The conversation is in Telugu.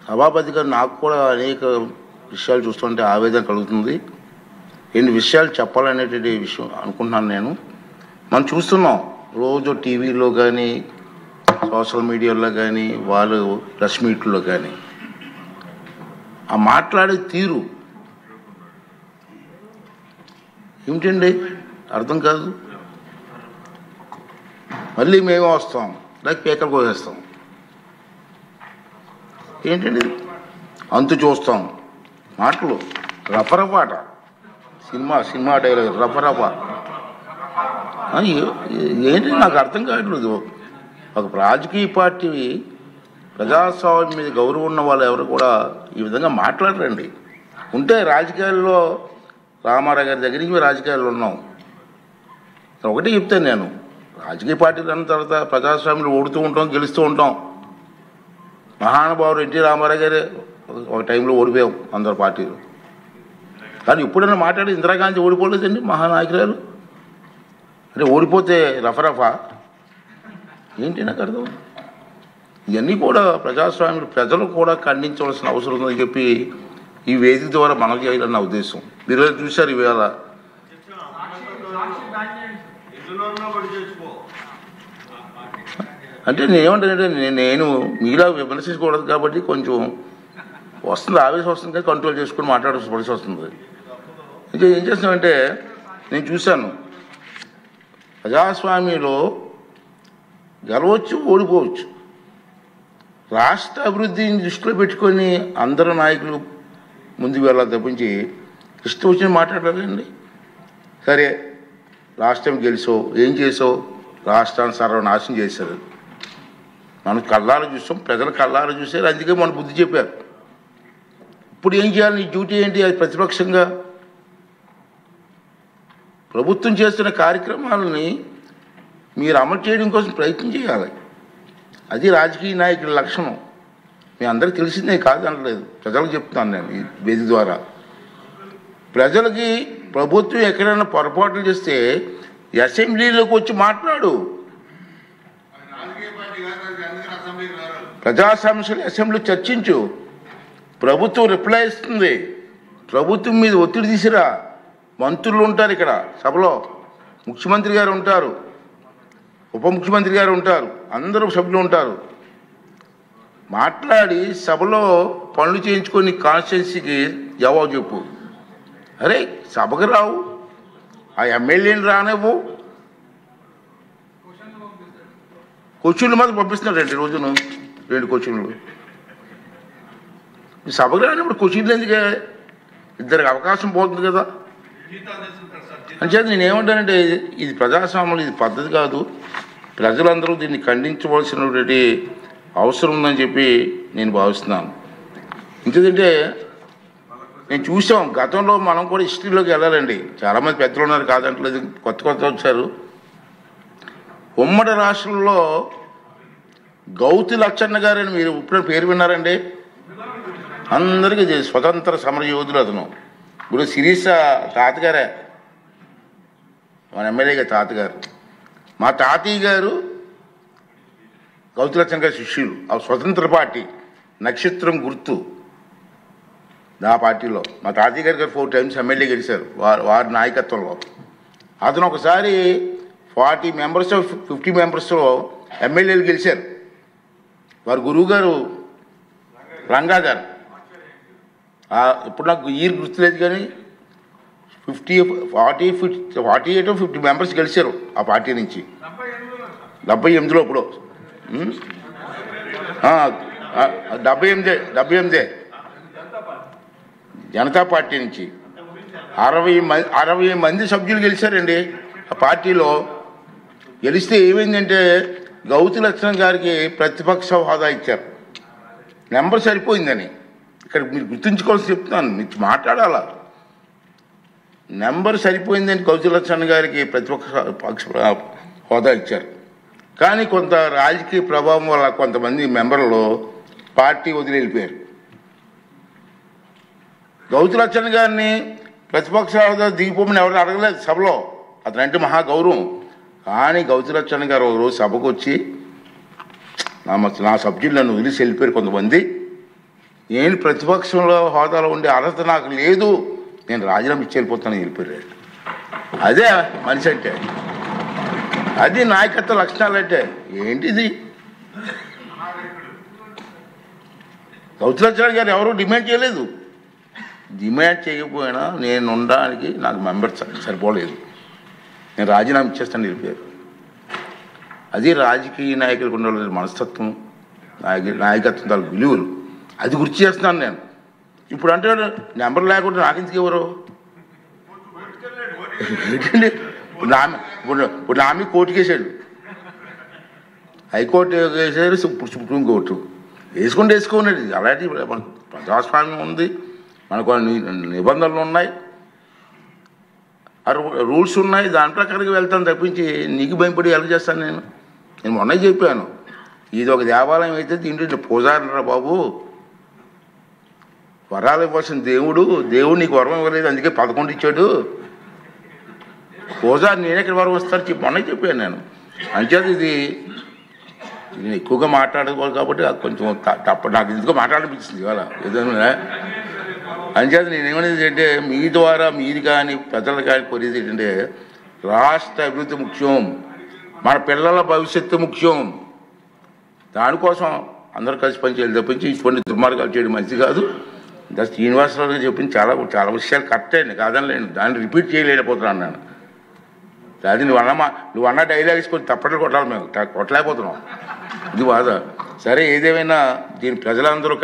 సభాపతి గారు నాకు కూడా అనేక విషయాలు చూస్తుంటే ఆవేదన కలుగుతుంది. ఎన్ని విషయాలు చెప్పాలనేటువంటి విషయం అనుకుంటున్నాను నేను. మనం చూస్తున్నాం రోజు టీవీలో కానీ సోషల్ మీడియాలో కానీ వాళ్ళు ప్రెస్ మీట్లో కానీ ఆ మాట్లాడే తీరు ఏమిటండి అర్థం కాదు. మళ్ళీ మేమే వస్తాం లేక పేకలు కోసేస్తాం. ఏంటండి అంతు చూస్తాం మాటలు రఫరఫాట సినిమా డైలాగ్ రఫరఫ ఏంటి నాకు అర్థం కావట్లేదు. ఒక రాజకీయ పార్టీ ప్రజాస్వామ్యం మీద గౌరవం ఉన్న వాళ్ళు ఎవరు కూడా ఈ విధంగా మాట్లాడరండి. ఉంటే రాజకీయాల్లో రామారావు గారి దగ్గర నుంచి రాజకీయాల్లో ఉన్నాం. ఒకటే చెప్తాను నేను, రాజకీయ పార్టీలు అన్న తర్వాత ప్రజాస్వామ్యంలో ఓడుతూ ఉంటాం, గెలుస్తూ ఉంటాం. మహానుభావుడు ఎన్టీ రామారావు గారే ఒక టైంలో ఓడిపోయాం అందరు పార్టీలు. కానీ ఎప్పుడైనా మాట్లాడి ఇందిరాగాంధీ ఓడిపోలేదండి మహానాయకురాలు. అంటే ఓడిపోతే రఫరఫా ఏంటి నాకు అర్థం. ఇవన్నీ కూడా ప్రజాస్వామ్యం ప్రజలు కూడా ఖండించవలసిన అవసరం ఉందని చెప్పి ఈ వేదిక ద్వారా మనకు చేయాలని నా ఉద్దేశం. మీరు చూశారు ఇవాళ అంటే నేనేమంటానంటే నేను మీలా విమర్శించకూడదు కాబట్టి కొంచెం వస్తుంది, ఆవేశం వస్తుంది కానీ కంట్రోల్ చేసుకుని మాట్లాడాల్సి వస్తుంది. ఇంకా ఏం చేస్తున్నామంటే నేను చూశాను ప్రజాస్వామ్యంలో గెలవచ్చు ఓడిపోవచ్చు. రాష్ట్ర అభివృద్ధిని దృష్టిలో పెట్టుకొని అందరు నాయకులు ముందుకు వెళ్ళాలి తప్పించి ఇష్టం వచ్చి మాట్లాడాలండి. సరే లాస్ట్ టైం గెలిచావు, ఏం చేసావు? రాష్ట్రాన్ని సర్వనాశనం చేశారు. మనం కళ్ళారా చూసాం, ప్రజలు కళ్ళారా చూశారు, అందుకే మన బుద్ధి చెప్పారు. ఇప్పుడు ఏం చేయాలి? నీ డ్యూటీ ఏంటి? అది ప్రతిపక్షంగా ప్రభుత్వం చేస్తున్న కార్యక్రమాలని మీరు అమలు చేయడం కోసం ప్రయత్నం చేయాలి. అది రాజకీయ నాయకుల లక్షణం. మీ అందరికీ తెలిసిందే కాదు అనలేదు, ప్రజలకు చెప్తున్నాను నేను ఈ వేదిక ద్వారా. ప్రజలకి ప్రభుత్వం ఎక్కడైనా పొరపాట్లు చేస్తే అసెంబ్లీలోకి వచ్చి మాట్లాడు. ప్రజా సమస్యలు అసెంబ్లీ చర్చించు. ప్రభుత్వం రిప్లై ఇస్తుంది. ప్రభుత్వం మీద ఒత్తిడి తీసిరా. మంత్రులు ఉంటారు ఇక్కడ సభలో, ముఖ్యమంత్రి గారు ఉంటారు, ఉప ముఖ్యమంత్రి గారు ఉంటారు, అందరూ సభ్యులు ఉంటారు. మాట్లాడి సభలో పనులు చేయించుకొని కాన్స్టిట్యున్సీకి జవాబు చెప్పు. అరే సభకు రావు, ఆ ఎమ్మెల్యేని రానివ్వు. క్వశ్చన్లు మాత్రం పంపిస్తున్నారండి రోజును 2 క్వశ్చన్లు. సభకు రానిప్పుడు క్వశ్చన్లు ఎందుకే? ఇద్దరికి అవకాశం పోతుంది కదా. అంచేత నేనేమంటానంటే ఇది ప్రజాస్వామ్యం, ఇది పద్ధతి కాదు. ప్రజలందరూ దీన్ని ఖండించవలసినటువంటి అవసరం ఉందని చెప్పి నేను భావిస్తున్నాను. ఎందుకంటే నేను చూసాం గతంలో, మనం కూడా హిస్టరీలోకి వెళ్ళాలండి. చాలామంది పెద్దలు ఉన్నారు కాదంటలేదు, కొత్త వచ్చారు. ఉమ్మడి రాష్ట్రంలో గౌతి లచ్చన్న గారని మీరు ఇప్పుడు పేరు విన్నారండి? అందరికీ స్వతంత్ర సమర యోధులు అతను. ఇప్పుడు శిరీష తాతగారే, మన ఎమ్మెల్యేగా తాతగారు. మా తాతయ్య గారు గౌతి లచ్చన్న గారి శిష్యులు. ఆ స్వతంత్ర పార్టీ నక్షత్రం గుర్తు ఆ పార్టీలో మా తాతయ్య గారు 4 times ఎమ్మెల్యే గెలిచారు వారి నాయకత్వంలో. అతను ఒకసారి 40 members 50 members ఎమ్మెల్యేలు గెలిచారు. వారి గురువు గారు రంగా గారు. ఇప్పుడు నాకు ఇయర్ గుర్తులేదు కానీ 48 or 50 members గెలిచారు ఆ పార్టీ నుంచి 78లో. ఇప్పుడు 78 జనతా పార్టీ నుంచి 60 మంది సభ్యులు గెలిచారండి ఆ పార్టీలో. గెలిస్తే ఏమైందంటే గౌతి లక్షణ గారికి ప్రతిపక్ష హోదా ఇచ్చారు. నెంబర్ సరిపోయిందని ఇక్కడ మీరు గుర్తుంచుకోవాల్సి చెప్తున్నాను, మీరు మాట్లాడాలా. నెంబర్ సరిపోయిందని గౌతి లక్షణ గారికి ప్రతిపక్ష హోదా ఇచ్చారు. కానీ కొంత రాజకీయ ప్రభావం వల్ల కొంతమంది మెంబర్లు పార్టీ వదిలి వెళ్ళిపోయారు. గౌతి లక్షణ గారిని ప్రతిపక్ష హోదా దిగిపోమని ఎవరు అడగలేదు సభలో, అతనంటే మహా గౌరవం. కానీ గౌతి లక్షణ గారు ఒక రోజు సభకు వచ్చి నా సభ్యులు నన్ను వదిలేసి వెళ్ళిపోయారు కొంతమంది, నేను ప్రతిపక్షంలో హోదాలో ఉండే అర్హత నాకు లేదు, నేను రాజీనామా ఇచ్చి వెళ్ళిపోతానని వెళ్ళిపోయాడు. అదే మనిషి అంటే, అది నాయకత్వ లక్షణాలు అంటే ఏంటిది? గౌతులచ్చారి గారు ఎవరు డిమాండ్ చేయలేదు. డిమాండ్ చేయకపోయినా నేను ఉండడానికి నాకు మెంబర్స్ సరిపోలేదు, నేను రాజీనామా ఇచ్చేస్తాను వెళ్ళిపోయారు. అది రాజకీయ నాయకులకు ఉండాలి మనస్తత్వం, నాయకత్వం తాలూకు విలువలు. అది గుర్తు చేస్తున్నాను నేను. ఇప్పుడు అంటే నెంబర్ లేకుండా నాకెందుకు ఎవరు ఏంటండి? ఇప్పుడు నా మీద కోర్టుకు వేసాడు, హైకోర్టు వేసారు, సుప్రీంకోర్టు వేసుకోండి. అలాంటి మనకు ప్రజాస్వామ్యం ఉంది, మనకు నిబంధనలు ఉన్నాయి, రూల్స్ ఉన్నాయి, దాని ప్రకారంగా వెళ్తాను తప్పించి నీకు భయపడి ఎలా చేస్తాను నేను? నేను మొన్న చెప్పాను, ఇది ఒక దేవాలయం అయితే దీంట్లో పూజారిరా బాబు, వరాలు ఇవ్వాల్సిన దేవుడు నీకు వరం ఇవ్వలేదు, అందుకే 11 ఇచ్చాడు, పూజారి నేనెక్కడ వరం వస్తాను చెప్పి మొన్న చెప్పాను నేను. అంచేత ఇది ఎక్కువగా మాట్లాడుకోవాలి కాబట్టి కొంచెం నాకు ఎందుకో మాట్లాడనిపించింది ఇవాళ ఏదైనా. అంచేత నేనేమనేది అంటే మీ ద్వారా మీరు కానీ ప్రజలు కానీ కోరేది ఏంటంటే రాష్ట్ర అభివృద్ధి ముఖ్యం, మన పిల్లల భవిష్యత్తు ముఖ్యం. దానికోసం అందరూ కలిసి పనిచేయాలి తప్పించి ఇటువంటి దుర్మార్గాలు చేయడం మంచిది కాదు. శ్రీనివాసరావు గారు చెప్పింది చాలా విషయాలు కరెక్టే అండి, కాదనలేను, దాన్ని రిపీట్ చేయలేకపోతున్నాను నేను. అది నువ్వన్న డైలాగ్స్ కొంచెం తప్పట్లు కొట్టాలి, మేము కొట్టలేకపోతున్నాం, ఇది బాధ. సరే ఏదేమైనా దీని ప్రజలందరూ